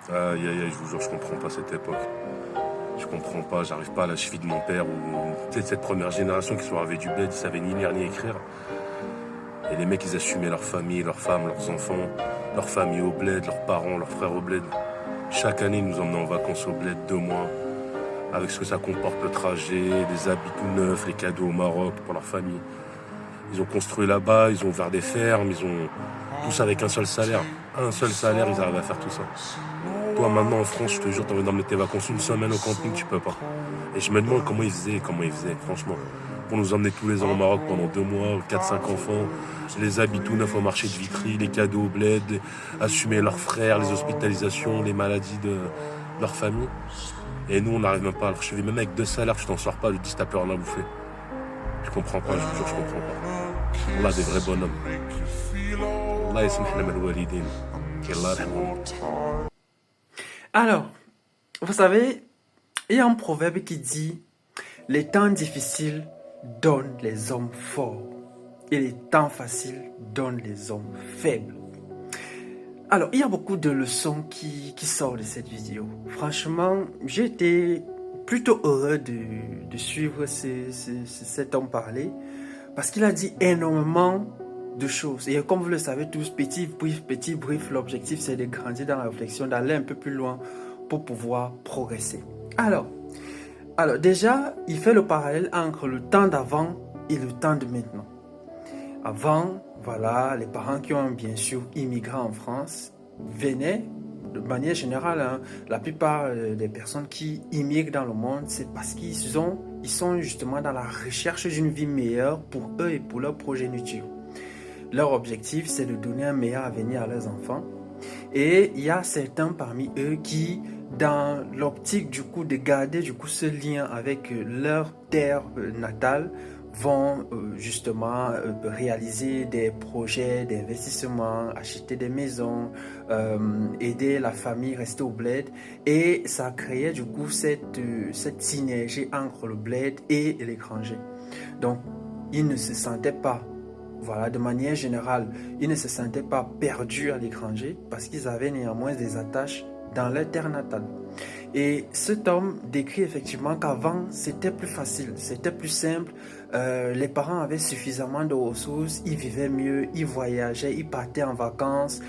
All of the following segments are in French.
Aïe, aïe, aïe, je vous jure, je comprends pas cette époque. Je comprends pas, j'arrive pas à la cheville de mon père ou peut-être cette première génération qui sont arrivés du bled, ils savaient ni lire ni écrire. Et les mecs, ils assumaient leur famille, leurs femmes, leurs enfants, leur famille au bled, leurs parents, leurs frères au bled. Chaque année, ils nous emmenaient en vacances au bled 2 mois, avec ce que ça comporte, le trajet, les habits tout neufs, les cadeaux au Maroc pour leur famille. Ils ont construit là-bas, ils ont ouvert des fermes, ils ont tous avec un seul salaire. Un seul salaire, ils arrivent à faire tout ça. Toi, maintenant, en France, je te jure, t'as envie d'emmener tes vacances une semaine au camping, tu peux pas. Et je me demande comment ils faisaient, franchement. Pour nous emmener tous les ans au Maroc pendant 2 mois, 4, 5 enfants, les habits tout neufs au marché de Vitry, les cadeaux au bled, assumer leurs frères, les hospitalisations, les maladies de leur famille. Et nous, on n'arrive même pas à leur cheville. Même avec 2 salaires, tu t'en sors pas, le 10, t'as plus rien à bouffer. Je comprends pas, je vous jure, je comprends pas. On a des vrais bonhommes. Allah yasmih lana al-walidin. Qu'Allah yarhamhum. Alors, vous savez, il y a un proverbe qui dit « Les temps difficiles donnent les hommes forts et les temps faciles donnent les hommes faibles. » Alors, il y a beaucoup de leçons qui sortent de cette vidéo. Franchement, j'ai été plutôt heureux de suivre cet homme parler parce qu'il a dit énormément de choses. Et comme vous le savez tous, petit brief, l'objectif c'est de grandir dans la réflexion, d'aller un peu plus loin pour pouvoir progresser. Alors déjà, il fait le parallèle entre le temps d'avant et le temps de maintenant. Avant, voilà, les parents qui ont bien sûr immigré en France venaient, de manière générale, la plupart des personnes qui immigrent dans le monde, c'est parce qu'ils sont justement dans la recherche d'une vie meilleure pour eux et pour leur progéniture. Leur objectif, c'est de donner un meilleur avenir à leurs enfants. Et il y a certains parmi eux qui, dans l'optique du coup de garder du coup ce lien avec leur terre natale, vont justement réaliser des projets d'investissement, acheter des maisons, aider la famille, rester au bled. Et ça créait du coup cette synergie entre le bled et l'étranger. Donc, ils ne se sentaient pas, voilà, de manière générale, ils ne se sentaient pas perdus à l'étranger parce qu'ils avaient néanmoins des attaches dans leur terre natale. Et cet homme décrit effectivement qu'avant, c'était plus facile, c'était plus simple. Les parents avaient suffisamment de ressources, ils vivaient mieux, ils voyageaient, ils partaient en vacances.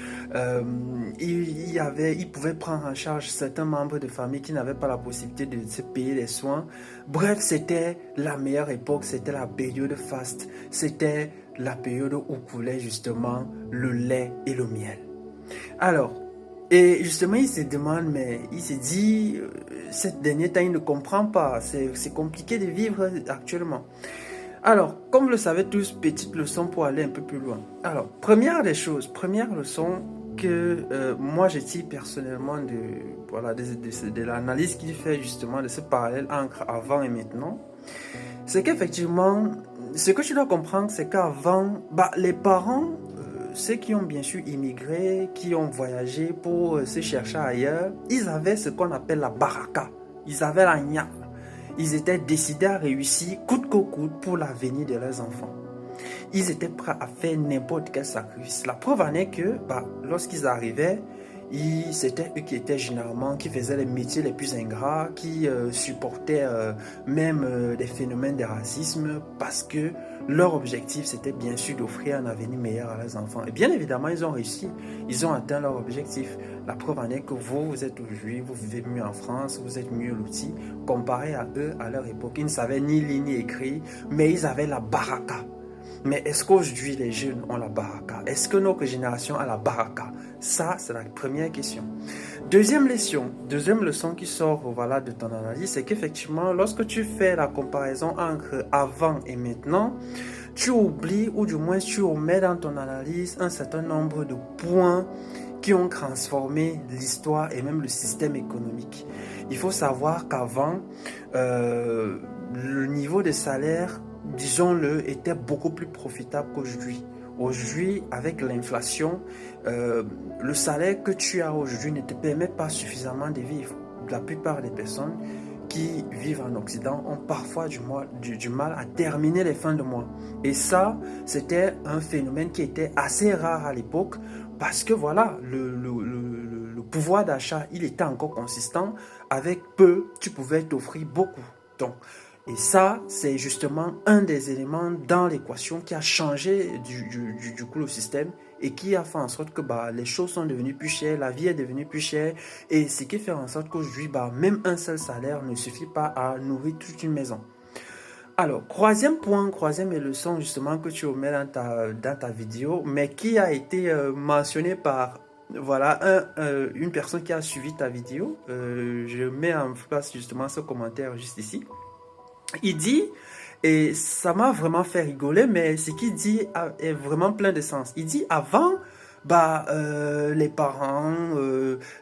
Ils pouvaient prendre en charge certains membres de famille qui n'avaient pas la possibilité de se payer les soins. Bref, c'était la meilleure époque, c'était la période faste, c'était la période où coulait justement le lait et le miel. Alors, et justement, il se demande, mais il se dit, cette dernière temps, il ne comprend pas, c'est compliqué de vivre actuellement. Alors, comme vous le savez tous, petite leçon pour aller un peu plus loin. Alors, première leçon que moi je tire personnellement de l'analyse qu'il fait justement de ce parallèle entre avant et maintenant, c'est qu'effectivement, ce que tu dois comprendre, c'est qu'avant, les parents, ceux qui ont bien sûr immigré, qui ont voyagé pour se chercher ailleurs, ils avaient ce qu'on appelle la baraka. Ils avaient la gna. Ils étaient décidés à réussir coûte que coûte pour l'avenir de leurs enfants. Ils étaient prêts à faire n'importe quel sacrifice. La preuve en est que lorsqu'ils arrivaient, c'était eux qui faisaient les métiers les plus ingrats, qui supportaient même des phénomènes de racisme parce que leur objectif c'était bien sûr d'offrir un avenir meilleur à leurs enfants. Et bien évidemment, ils ont réussi, ils ont atteint leur objectif. La preuve en est que vous êtes aujourd'hui, vous vivez mieux en France, vous êtes mieux lotis comparé à eux à leur époque. Ils ne savaient ni lire ni écrire, mais ils avaient la baraka. Mais est-ce qu'aujourd'hui les jeunes ont la baraka? Est-ce que notre génération a la baraka? Ça, c'est la première question. Deuxième leçon qui sort de ton analyse, c'est qu'effectivement, lorsque tu fais la comparaison entre avant et maintenant, tu oublies ou du moins tu omets dans ton analyse un certain nombre de points qui ont transformé l'histoire et même le système économique. Il faut savoir qu'avant, le niveau de salaire, disons-le, était beaucoup plus profitable qu'aujourd'hui. Aujourd'hui, avec l'inflation, le salaire que tu as aujourd'hui ne te permet pas suffisamment de vivre. La plupart des personnes qui vivent en Occident ont parfois du mal à terminer les fins de mois. Et ça, c'était un phénomène qui était assez rare à l'époque parce que voilà, le pouvoir d'achat, il était encore consistant. Avec peu, tu pouvais t'offrir beaucoup. Donc, et ça, c'est justement un des éléments dans l'équation qui a changé du coup le système et qui a fait en sorte que les choses sont devenues plus chères, la vie est devenue plus chère et ce qui fait en sorte qu'aujourd'hui, même un seul salaire ne suffit pas à nourrir toute une maison. Alors, troisième point, troisième leçon justement que tu omets dans ta vidéo, mais qui a été mentionné par une personne qui a suivi ta vidéo. Je mets en place justement ce commentaire juste ici. Il dit, et ça m'a vraiment fait rigoler, mais ce qu'il dit est vraiment plein de sens. Il dit, avant, les parents,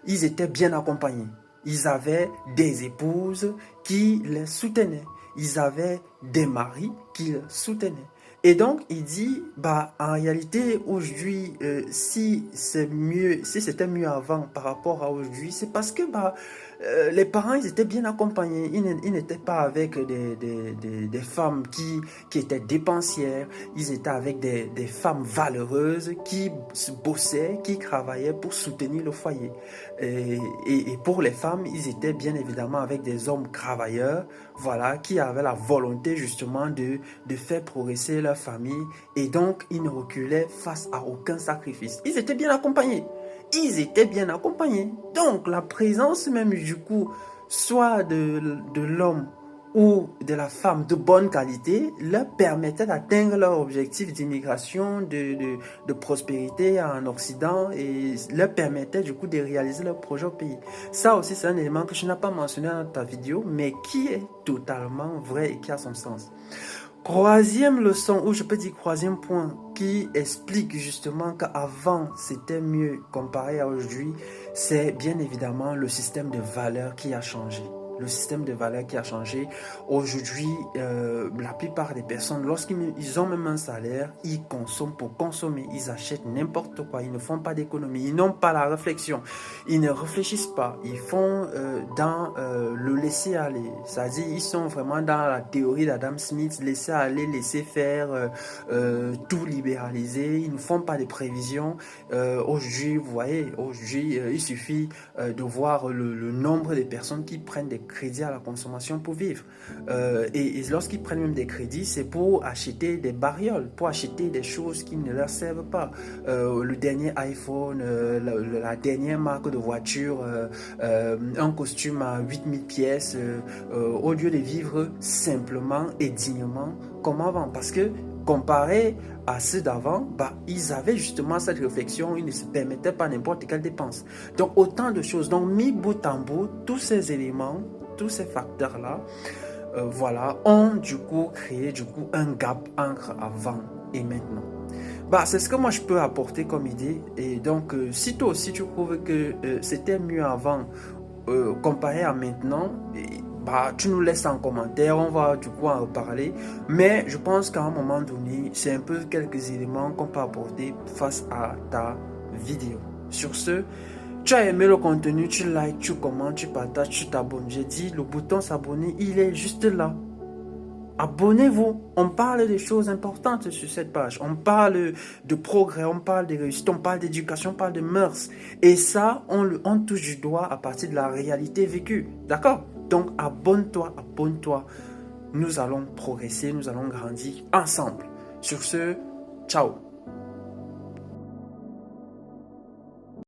ils étaient bien accompagnés. Ils avaient des épouses qui les soutenaient. Ils avaient des maris qui les soutenaient. Et donc, il dit, en réalité, aujourd'hui, si c'était mieux avant par rapport à aujourd'hui, c'est parce que les parents, ils étaient bien accompagnés. Ils n'étaient pas avec des femmes qui étaient dépensières. Ils étaient avec des femmes valeureuses qui bossaient, qui travaillaient pour soutenir le foyer. Et pour les femmes, ils étaient bien évidemment avec des hommes travailleurs, qui avaient la volonté justement de faire progresser leur famille. Et donc, ils ne reculaient face à aucun sacrifice. Ils étaient bien accompagnés. Ils étaient bien accompagnés. Donc, la présence même du coup, soit de l'homme ou de la femme de bonne qualité, leur permettait d'atteindre leur objectif d'immigration, de prospérité en Occident et leur permettait du coup de réaliser leur projet au pays. Ça aussi, c'est un élément que je n'ai pas mentionné dans ta vidéo, mais qui est totalement vrai et qui a son sens. Troisième leçon, ou je peux dire troisième point, qui explique justement qu'avant c'était mieux comparé à aujourd'hui, c'est bien évidemment le système de valeurs qui a changé. Le système de valeurs qui a changé. Aujourd'hui, la plupart des personnes, lorsqu'ils ont même un salaire, ils consomment pour consommer. Ils achètent n'importe quoi. Ils ne font pas d'économie. Ils n'ont pas la réflexion. Ils ne réfléchissent pas. Ils font dans le laisser aller. C'est-à-dire, ils sont vraiment dans la théorie d'Adam Smith, laisser aller, laisser faire, tout libéraliser. Ils ne font pas de prévisions. Aujourd'hui, vous voyez, il suffit de voir le nombre de personnes qui prennent des crédits à la consommation pour vivre. Et lorsqu'ils prennent même des crédits, c'est pour acheter des barrioles, pour acheter des choses qui ne leur servent pas. Le dernier iPhone, la dernière marque de voiture, un costume à 8000 pièces, au lieu de vivre simplement et dignement comme avant. Parce que comparé à ceux d'avant, ils avaient justement cette réflexion, ils ne se permettaient pas n'importe quelle dépense. Donc autant de choses. Donc mis bout en bout, tous ces éléments, tous ces facteurs-là, ont du coup créé un gap entre avant et maintenant. C'est ce que moi je peux apporter comme idée. Et donc si toi aussi tu trouves que c'était mieux avant comparé à maintenant, tu nous laisses en commentaire, on va du coup en reparler. Mais je pense qu'à un moment donné, c'est un peu quelques éléments qu'on peut apporter face à ta vidéo. Sur ce, tu as aimé le contenu, tu likes, tu commentes, tu partages, tu t'abonnes. J'ai dit, le bouton s'abonner, il est juste là. Abonnez-vous. On parle des choses importantes sur cette page. On parle de progrès, on parle de réussite, on parle d'éducation, on parle de mœurs. Et ça, on touche du doigt à partir de la réalité vécue. D'accord? Donc, abonne-toi. Nous allons progresser, nous allons grandir ensemble. Sur ce, ciao.